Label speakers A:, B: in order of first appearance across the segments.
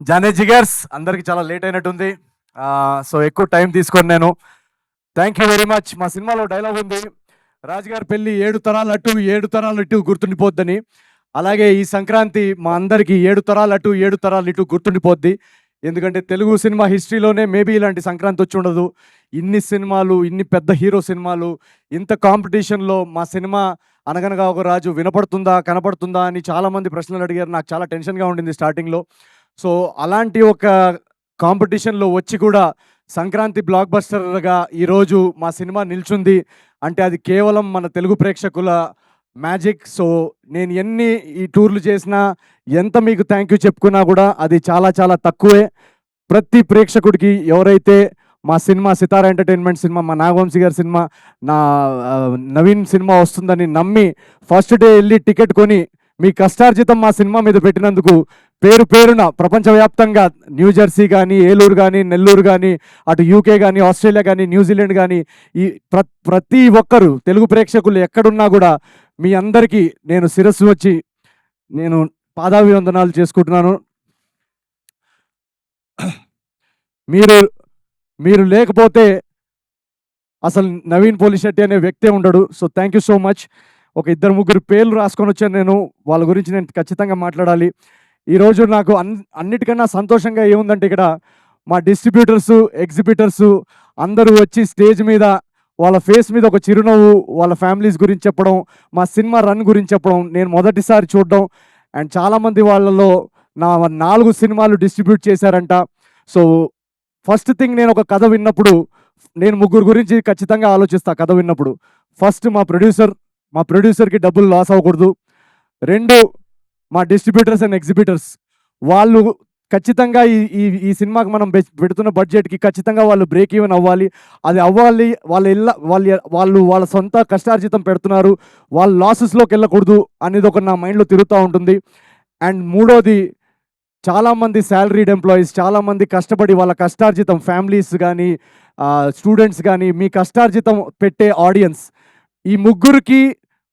A: జానే జిగర్స్ అందరికి చాలా లేట్ అయినట్టుంది. సో ఎక్కువ టైం తీసుకొని నేను థ్యాంక్ యూ వెరీ మచ్. మా సినిమాలో డైలాగ్ ఉంది, రాజుగారి పెళ్ళి 7 తరాలు అటు 7 తరాలు ఇటు గుర్తుండిపోద్దని. అలాగే ఈ సంక్రాంతి మా అందరికి 7 తరాలు అటు 7 తరాలు ఇటు గుర్తుండిపోద్ది. ఎందుకంటే తెలుగు సినిమా హిస్టరీలోనే మేబీ ఇలాంటి సంక్రాంతి వచ్చి ఉండదు. ఇన్ని సినిమాలు, ఇన్ని పెద్ద హీరో సినిమాలు, ఇంత కాంపిటీషన్లో మా సినిమా అనగనగా ఒక రాజు వినపడుతుందా కనపడుతుందా అని చాలామంది ప్రశ్నలు అడిగారు. నాకు చాలా టెన్షన్గా ఉండింది స్టార్టింగ్లో. సో అలాంటి ఒక కాంపిటీషన్లో వచ్చి కూడా సంక్రాంతి బ్లాక్ బస్టర్గా ఈరోజు మా సినిమా నిల్చుంది అంటే అది కేవలం మన తెలుగు ప్రేక్షకుల మ్యాజిక్. సో నేను ఎన్ని ఈ టూర్లు చేసినా, ఎంత మీకు థ్యాంక్ యూ చెప్పుకున్నా కూడా అది చాలా చాలా తక్కువే. ప్రతి ప్రేక్షకుడికి ఎవరైతే మా సినిమా సితారా ఎంటర్టైన్మెంట్ సినిమా, మా నాగవంశీ గారి సినిమా, నా నవీన్ సినిమా వస్తుందని నమ్మి ఫస్ట్ డే వెళ్ళి టికెట్ కొని మీ కష్టార్జితం మా సినిమా మీద పెట్టినందుకు పేరు పేరున ప్రపంచవ్యాప్తంగా న్యూజెర్సీ కానీ, ఏలూరు కానీ, నెల్లూరు కానీ, అటు యూకే కానీ, ఆస్ట్రేలియా కానీ, న్యూజిలాండ్ కానీ, ఈ ప్రతి ఒక్కరు తెలుగు ప్రేక్షకులు ఎక్కడున్నా కూడా మీ అందరికీ నేను శిరస్సు వచ్చి నేను పాదాభివందనాలు చేసుకుంటున్నాను. మీరు లేకపోతే అసలు నవీన్ పోలిశెట్టి అనే వ్యక్తే ఉండడు. So thank you so much. ఒక 2-3 పేర్లు రాసుకొని వచ్చాను నేను, వాళ్ళ గురించి నేను ఖచ్చితంగా మాట్లాడాలి. ఈరోజు నాకు అన్నిటికన్నా సంతోషంగా ఏముందంటే ఇక్కడ మా డిస్ట్రిబ్యూటర్సు, ఎగ్జిబిటర్సు అందరూ వచ్చి స్టేజ్ మీద వాళ్ళ ఫేస్ మీద ఒక చిరునవ్వు, వాళ్ళ ఫ్యామిలీస్ గురించి చెప్పడం, మా సినిమా రన్ గురించి చెప్పడం నేను మొదటిసారి చూడడం. అండ్ చాలామంది వాళ్ళలో నా 4 సినిమాలు డిస్ట్రిబ్యూట్ చేశారంట. సో ఫస్ట్ థింగ్, నేను ఒక కథ విన్నప్పుడు నేను 3 గురించి ఖచ్చితంగా ఆలోచిస్తా. కథ విన్నప్పుడు ఫస్ట్ మా ప్రొడ్యూసర్కి డబ్బులు లాస్ అవ్వకూడదు. 2 మా డిస్ట్రిబ్యూటర్స్ అండ్ ఎగ్జిబిటర్స్, వాళ్ళు ఖచ్చితంగా ఈ సినిమాకి మనం పెడుతున్న బడ్జెట్కి ఖచ్చితంగా వాళ్ళు బ్రేక్ ఈవెన్ అవ్వాలి. అది అవ్వాలి. వాళ్ళు వాళ్ళ సొంత కష్టార్జితం పెడుతున్నారు, వాళ్ళు లాసెస్లోకి వెళ్ళకూడదు అనేది ఒక నా మైండ్లో తిరుగుతూ ఉంటుంది. అండ్ 3వది, చాలామంది శాలరీడ్ ఎంప్లాయీస్, చాలామంది కష్టపడి వాళ్ళ కష్టార్జితం, ఫ్యామిలీస్ కానీ, స్టూడెంట్స్ కానీ, మీ కష్టార్జితం పెట్టే ఆడియన్స్, ఈ 3కి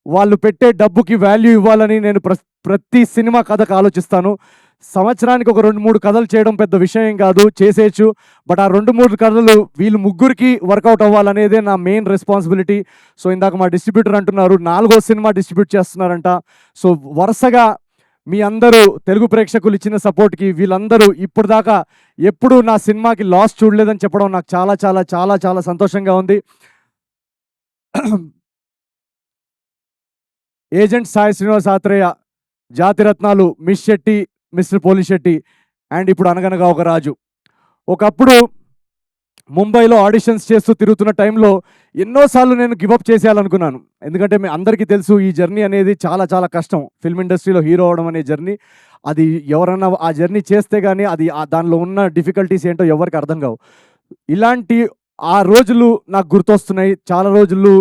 A: వాళ్ళు పెట్టే డబ్బుకి వాల్యూ ఇవ్వాలని నేను ప్రతి సినిమా కథకు ఆలోచిస్తాను. సంవత్సరానికి ఒక 2-3 కథలు చేయడం పెద్ద విషయం కాదు, చేసేయచ్చు. బట్ ఆ 2-3 కథలు వీళ్ళు 3కి వర్కౌట్ అవ్వాలనేదే నా మెయిన్ రెస్పాన్సిబిలిటీ. సో ఇందాక మా డిస్ట్రిబ్యూటర్ అంటున్నారు 4వ సినిమా డిస్ట్రిబ్యూట్ చేస్తున్నారంట. సో వరుసగా మీ అందరూ తెలుగు ప్రేక్షకులు ఇచ్చిన సపోర్ట్కి వీళ్ళందరూ ఇప్పుడు దాకా ఎప్పుడూ నా సినిమాకి లాస్ చూడలేదని చెప్పడం నాకు చాలా చాలా చాలా చాలా సంతోషంగా ఉంది. Agent Sai Srinivas Athreya, Jathiratnalu, miss Shetty, mister Polishetty, and ఇప్పుడు అనగనగా ఒక రాజు. ఒకప్పుడు ముంబైలో ఆడిషన్స్ చేస్తూ తిరుగుతున్న టైంలో ఎన్నోసార్లు నేను గివప్ చేసేయాలనుకున్నాను. ఎందుకంటే మీ అందరికీ తెలుసు ఈ జర్నీ అనేది చాలా చాలా కష్టం. ఫిల్మ్ ఇండస్ట్రీలో హీరో అవడం అనే జర్నీ, అది ఎవరన్నా ఆ జర్నీ చేస్తే కానీ అది దానిలో ఉన్న డిఫికల్టీస్ ఏంటో ఎవరికి అర్థం కావు. ఇలాంటి ఆ రోజులు నాకు గుర్తొస్తున్నాయి. చాలా రోజులు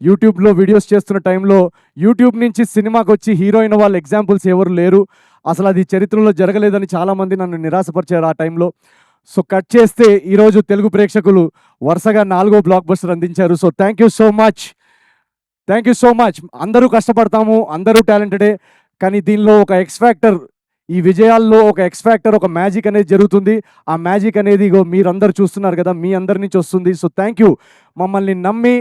A: యూట్యూబ్లో వీడియోస్ చేస్తున్న టైంలో యూట్యూబ్ నుంచి సినిమాకి వచ్చి హీరో అయిన వాళ్ళ ఎగ్జాంపుల్స్ ఎవరు లేరు, అసలు అది చరిత్రలో జరగలేదని చాలామంది నన్ను నిరాశపరిచారు ఆ టైంలో. సో కట్ చేస్తే ఈరోజు తెలుగు ప్రేక్షకులు వరుసగా 4వ బ్లాక్ బస్టర్ అందించారు. So thank you so much, thank you so much. అందరూ కష్టపడతాము, అందరూ టాలెంటెడే, కానీ దీనిలో ఒక ఎక్స్ ఫ్యాక్టర్, ఈ విజయాల్లో ఒక ఎక్స్ ఫ్యాక్టర్, ఒక మ్యాజిక్ అనేది జరుగుతుంది. ఆ మ్యాజిక్ అనేది మీరందరూ చూస్తున్నారు కదా, మీ అందరి నుంచి వస్తుంది. So thank you. మమ్మల్ని నమ్మి,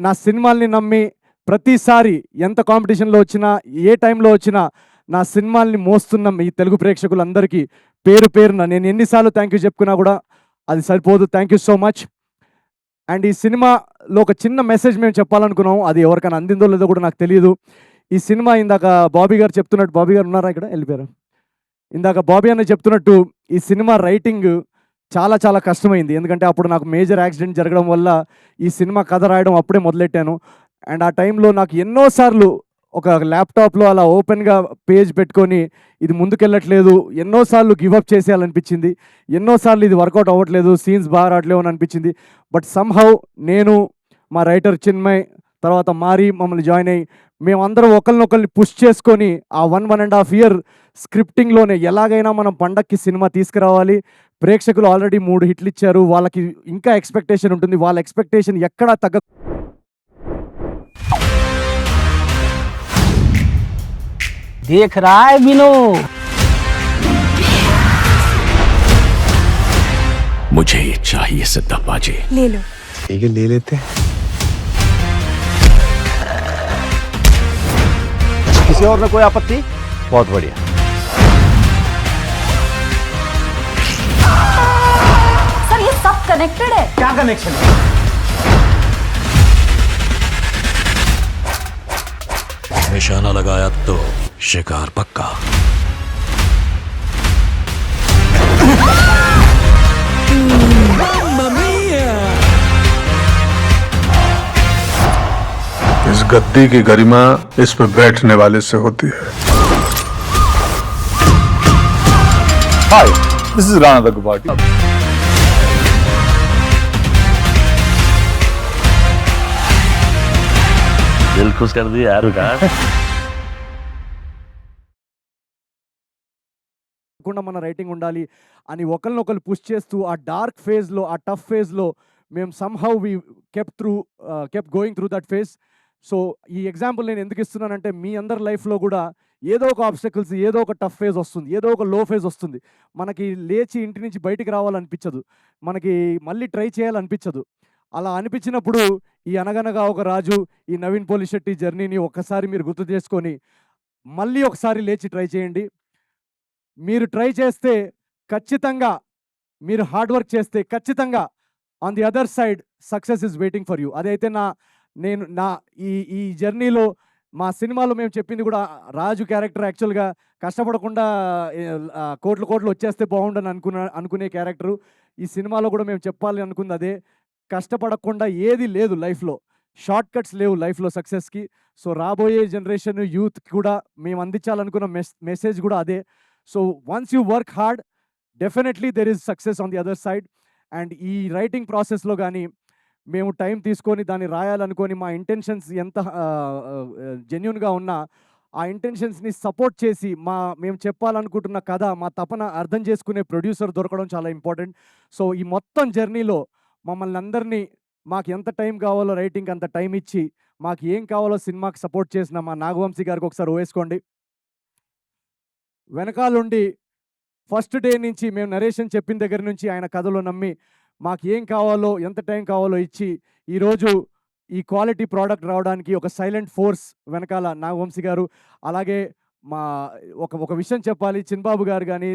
A: నా సినిమాల్ని నమ్మి ప్రతిసారి ఎంత కాంపిటీషన్లో వచ్చినా, ఏ టైంలో వచ్చినా నా సినిమాల్ని మోస్తున్న ఈ తెలుగు ప్రేక్షకులందరికీ పేరు పేరున నేను ఎన్నిసార్లు థ్యాంక్ యూ చెప్పుకున్నా కూడా అది సరిపోదు. Thank you so much. And ఈ సినిమాలో ఒక చిన్న మెసేజ్ మేము చెప్పాలనుకున్నాం, అది ఎవరికైనా అందిందో లేదో కూడా నాకు తెలియదు. ఈ సినిమా ఇందాక బాబీ గారు చెప్తున్నట్టు, బాబీ గారు ఉన్నారా ఇక్కడ, వెళ్ళిపోయారు. ఇందాక బాబీ అన్న చెప్తున్నట్టు ఈ సినిమా రైటింగ్ చాలా చాలా కష్టమైంది. ఎందుకంటే అప్పుడు నాకు మేజర్ యాక్సిడెంట్ జరగడం వల్ల ఈ సినిమా కథ రాయడం అప్పుడే మొదలెట్టాను. అండ్ ఆ టైంలో నాకు ఎన్నోసార్లు ఒక ల్యాప్టాప్లో అలా ఓపెన్గా పేజ్ పెట్టుకొని ఇది ముందుకెళ్ళట్లేదు, ఎన్నోసార్లు గివప్ చేసేయాలనిపించింది, ఎన్నోసార్లు ఇది వర్కౌట్ అవ్వట్లేదు, సీన్స్ బాగా రావట్లేవు అని అనిపించింది. బట్ సమ్హౌ నేను, మా రైటర్ చిన్మయ్, తర్వాత మారి మమ్మల్ని జాయిన్ అయ్యి మేమందరం ఒకరినొకరిని పుష్ చేసుకొని ఆ 1.5 year స్క్రిప్టింగ్లోనే ఎలాగైనా మనం పండక్కి సినిమా తీసుకురావాలి. ప్రేక్షకులు ఆల్రెడీ 3 హిట్లు ఇచ్చారు, వాళ్ళకి ఇంకా ఎక్స్పెక్టేషన్ ఉంటుంది, వాళ్ళ ఎక్స్పెక్టేషన్ ఎక్కడా తగ్గ
B: देख रहा है विनोद। मुझे ये चाहिए सिद्धप्पा जी।
C: ले लो।
D: ठीक है, ले लेते हैं। किसी और में कोई आपत्ति? बहुत बढ़िया।
C: सर ये सब कनेक्टेड है।
D: क्या कनेक्शन है?
B: निशाना लगाया तो शिकार पक्का।
E: इस गद्दी की गरिमा इस पर बैठने वाले से होती है।
F: Hi, this is Rana Daggubati.
B: दिल खुश कर दिया यार विकास।
A: కాకుండా మన రైటింగ్ ఉండాలి అని ఒకరినొకరు పుష్ చేస్తూ ఆ డార్క్ ఫేజ్లో ఆ టఫ్ ఫేజ్లో మేము somehow we kept going through that phase. So ఈ ఎగ్జాంపుల్ నేను ఎందుకు ఇస్తున్నానంటే మీ అందరి లైఫ్లో కూడా ఏదో ఒక ఆబ్స్టకల్స్, ఏదో ఒక టఫ్ ఫేజ్ వస్తుంది, ఏదో ఒక లో ఫేజ్ వస్తుంది. మనకి లేచి ఇంటి నుంచి బయటికి రావాలనిపించదు, మనకి మళ్ళీ ట్రై చేయాలనిపించదు. అలా అనిపించినప్పుడు ఈ అనగనగా ఒక రాజు, ఈ నవీన్ పోలిశెట్టి జర్నీని ఒక్కసారి మీరు గుర్తు చేసుకొని మళ్ళీ ఒకసారి లేచి ట్రై చేయండి. మీరు ట్రై చేస్తే ఖచ్చితంగా, మీరు హార్డ్ వర్క్ చేస్తే ఖచ్చితంగా on the other side success is waiting for you. అదైతే నేను ఈ జర్నీలో మా సినిమాలో మేము చెప్పింది కూడా, రాజు క్యారెక్టర్ యాక్చువల్గా కష్టపడకుండా కోట్లు వచ్చేస్తే బాగుండని అనుకునే క్యారెక్టరు. ఈ సినిమాలో కూడా మేము చెప్పాలి అనుకుంది అదే. కష్టపడకుండా ఏది లేదు లైఫ్లో, షార్ట్ కట్స్ లేవు లైఫ్లో సక్సెస్కి. సో రాబోయే జనరేషన్ యూత్కి కూడా మేము అందించాలనుకున్న మెసేజ్ కూడా అదే. So once you work hard, definitely there is success on the other side. And ఈ రైటింగ్ ప్రాసెస్లో కానీ మేము టైం తీసుకొని దాన్ని రాయాలనుకొని మా ఇంటెన్షన్స్ ఎంత జెన్యున్గా ఉన్నా ఆ ఇంటెన్షన్స్ని సపోర్ట్ చేసి మేము చెప్పాలనుకుంటున్న కథ, మా తపన అర్థం చేసుకునే ప్రొడ్యూసర్ దొరకడం చాలా ఇంపార్టెంట్. సో ఈ మొత్తం జర్నీలో మమ్మల్ని అందరినీ మాకు ఎంత టైం కావాలో రైటింగ్కి అంత టైం ఇచ్చి, మాకు ఏం కావాలో సినిమాకి సపోర్ట్ చేసిన మా నాగవంశీ గారికి ఒకసారి వేసుకోండి. వెనకాలండి ఫస్ట్ డే నుంచి మేము నరేషన్ చెప్పిన దగ్గర నుంచి ఆయన కథలో నమ్మి మాకు ఏం కావాలో, ఎంత టైం కావాలో ఇచ్చి ఈరోజు ఈ క్వాలిటీ ప్రోడక్ట్ రావడానికి ఒక సైలెంట్ ఫోర్స్ వెనకాల నాగవంశీ గారు. అలాగే ఒక విషయం చెప్పాలి, చిన్బాబు గారు కానీ,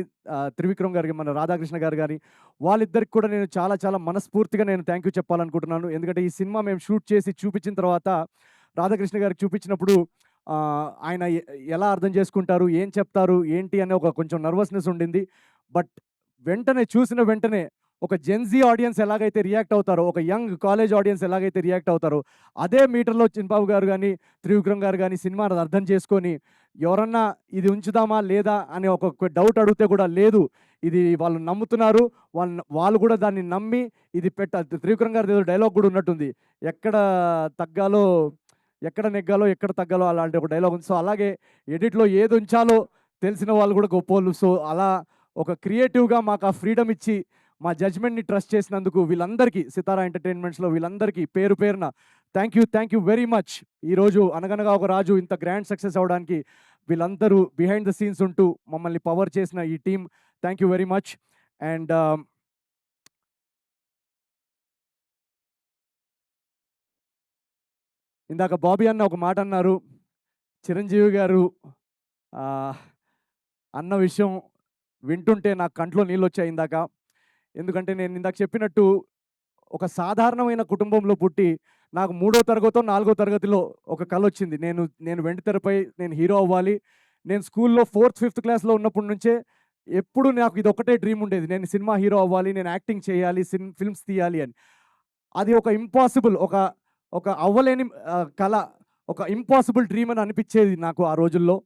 A: త్రివిక్రమ్ గారికి, మన రాధాకృష్ణ గారు కానీ, వాళ్ళిద్దరికి కూడా నేను చాలా మనస్ఫూర్తిగా నేను థ్యాంక్ యూ చెప్పాలనుకుంటున్నాను. ఎందుకంటే ఈ సినిమా మేము షూట్ చేసి చూపించిన తర్వాత రాధాకృష్ణ గారికి చూపించినప్పుడు ఆయన ఎలా అర్థం చేసుకుంటారు, ఏం చెప్తారు, ఏంటి అనే కొంచెం నర్వస్నెస్ ఉండింది. బట్ చూసిన వెంటనే ఒక జెన్జీ ఆడియన్స్ ఎలాగైతే రియాక్ట్ అవుతారో, ఒక యంగ్ కాలేజ్ ఆడియన్స్ ఎలాగైతే రియాక్ట్ అవుతారో, అదే మీటర్లో చిన్బాబు గారు కానీ, త్రివిక్రమ్ గారు కానీ సినిమా అర్థం చేసుకొని ఎవరన్నా ఇది ఉంచుదామా లేదా అని ఒక డౌట్ అడిగితే కూడా లేదు, ఇది వాళ్ళు నమ్ముతున్నారు, వాళ్ళు కూడా దాన్ని నమ్మి ఇది త్రివిక్రమ్ గారి ఏదో డైలాగ్ కూడా ఉన్నట్టుంది, ఎక్కడ తగ్గాలో, ఎక్కడ నెగ్గాలో, ఎక్కడ తగ్గాలో అలాంటి ఒక డైలాగ్ ఉంది. సో అలాగే ఎడిట్లో ఏది ఉంచాలో తెలిసిన వాళ్ళు కూడా గొప్పోళ్ళు. సో అలా ఒక క్రియేటివ్గా మాకు ఆ ఫ్రీడమ్ ఇచ్చి మా జడ్జ్మెంట్ని ట్రస్ట్ చేసినందుకు వీళ్ళందరికీ, సితారా ఎంటర్టైన్మెంట్స్లో వీళ్ళందరికీ పేరు పేరున థ్యాంక్ యూ వెరీ మచ్. ఈరోజు అనగనగా ఒక రాజు ఇంత గ్రాండ్ సక్సెస్ అవ్వడానికి వీళ్ళందరూ బిహైండ్ ద సీన్స్ ఉంటూ మమ్మల్ని పవర్ చేసిన ఈ team, thank you very much. And ఇందాక బాబీ అన్న ఒక మాట అన్నారు, చిరంజీవి గారు అన్న విషయం వింటుంటే నాకు కంట్లో నీళ్ళు వచ్చాయి ఇందాక. ఎందుకంటే నేను ఇందాక చెప్పినట్టు ఒక సాధారణమైన కుటుంబంలో పుట్టి నాకు 3వ తరగతో 4వ తరగతిలో ఒక కళ వచ్చింది, నేను వెండితెరపై నేను హీరో అవ్వాలి. నేను స్కూల్లో 4th 5th క్లాస్లో ఉన్నప్పటి నుంచే ఎప్పుడు నాకు ఇది ఒకటే డ్రీమ్ ఉండేది, నేను సినిమా హీరో అవ్వాలి, నేను యాక్టింగ్ చేయాలి, ఫిల్మ్స్ తీయాలి అని. అది ఒక ఇంపాసిబుల్, ఒక అవ్వలేని కళ, ఒక ఇంపాసిబుల్ డ్రీమ్ అని అనిపించేది నాకు ఆ రోజుల్లో.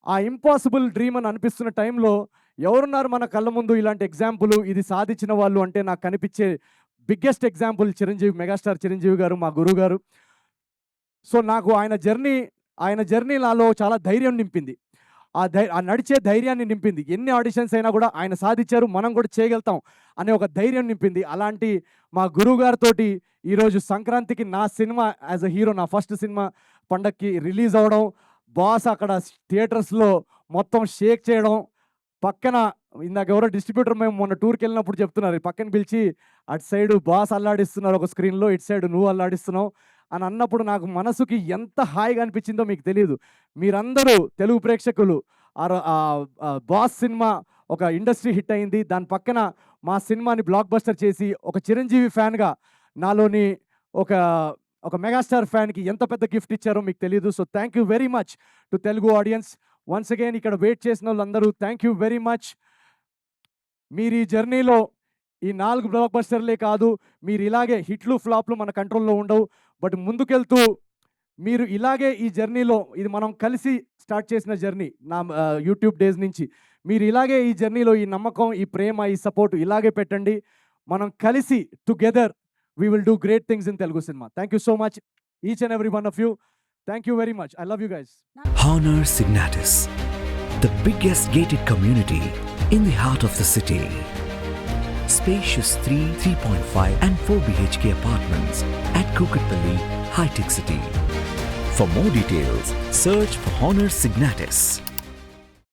A: ఆ ఇంపాసిబుల్ డ్రీమ్ అని అనిపిస్తున్న టైంలో ఎవరున్నారు మన కళ్ళ ముందు ఇలాంటి ఎగ్జాంపుల్, ఇది సాధించిన వాళ్ళు అంటే నాకు కనిపించే biggest example Chiranjeevi, megastar Chiranjeevi గారు, మా గురువు గారు. సో నాకు ఆయన జర్నీ నాలో చాలా ధైర్యం నింపింది, ఆ నడిచే ధైర్యాన్ని నింపింది. ఎన్ని ఆడిషన్స్ అయినా కూడా ఆయన సాధించారు, మనం కూడా చేయగలుగుతాం అనే ఒక ధైర్యం నింపింది. అలాంటి మా గురువు గారితో ఈరోజు సంక్రాంతికి నా సినిమా యాజ్ అ హీరో, నా ఫస్ట్ సినిమా పండక్కి రిలీజ్ అవ్వడం, బాస్ అక్కడ థియేటర్స్లో మొత్తం షేక్ చేయడం, పక్కన ఇందాక ఎవరో డిస్ట్రిబ్యూటర్ మేము మొన్న టూర్కి వెళ్ళినప్పుడు చెప్తున్నారు, పక్కన పిలిచి అటు సైడ్ బాస్ అల్లాడిస్తున్నారు ఒక స్క్రీన్లో, ఇటు సైడ్ నువ్వు అల్లాడిస్తున్నావు అని అన్నప్పుడు నాకు మనసుకి ఎంత హాయిగా అనిపించిందో మీకు తెలియదు. మీరందరూ తెలుగు ప్రేక్షకులు బాస్ సినిమా ఒక ఇండస్ట్రీ హిట్ అయింది, దాని పక్కన మా సినిమాని బ్లాక్ బస్టర్ చేసి ఒక చిరంజీవి ఫ్యాన్గా నాలోని ఒక మెగాస్టార్ ఫ్యాన్కి ఎంత పెద్ద గిఫ్ట్ ఇచ్చారో మీకు తెలియదు. So thank you very much to Telugu audience. Once again ఇక్కడ వెయిట్ చేసిన వాళ్ళందరూ థ్యాంక్ యూ వెరీ మచ్. మీరు ఈ జర్నీలో ఈ 4 బ్లాక్ బస్టర్లే కాదు, మీరు ఇలాగే హిట్లు ఫ్లాప్లు మన కంట్రోల్లో ఉండవు, బట్ ముందుకెళ్తూ మీరు ఇలాగే ఈ జర్నీలో, ఇది మనం కలిసి స్టార్ట్ చేసిన జర్నీ నా యూట్యూబ్ డేస్ నుంచి, మీరు ఇలాగే ఈ జర్నీలో ఈ నమ్మకం, ఈ ప్రేమ, ఈ సపోర్ట్ ఇలాగే పెట్టండి. మనం కలిసి together we will do great things in Telugu cinema. Thank you so much, each and every one of you. Thank you very much. I love you guys.
G: Honor Signatus, the biggest gated community in the heart of the city. Spacious 3, 3.5 and 4 BHK apartments at Kukatpalli, High Tech City. For more details, search for Honor Signatus.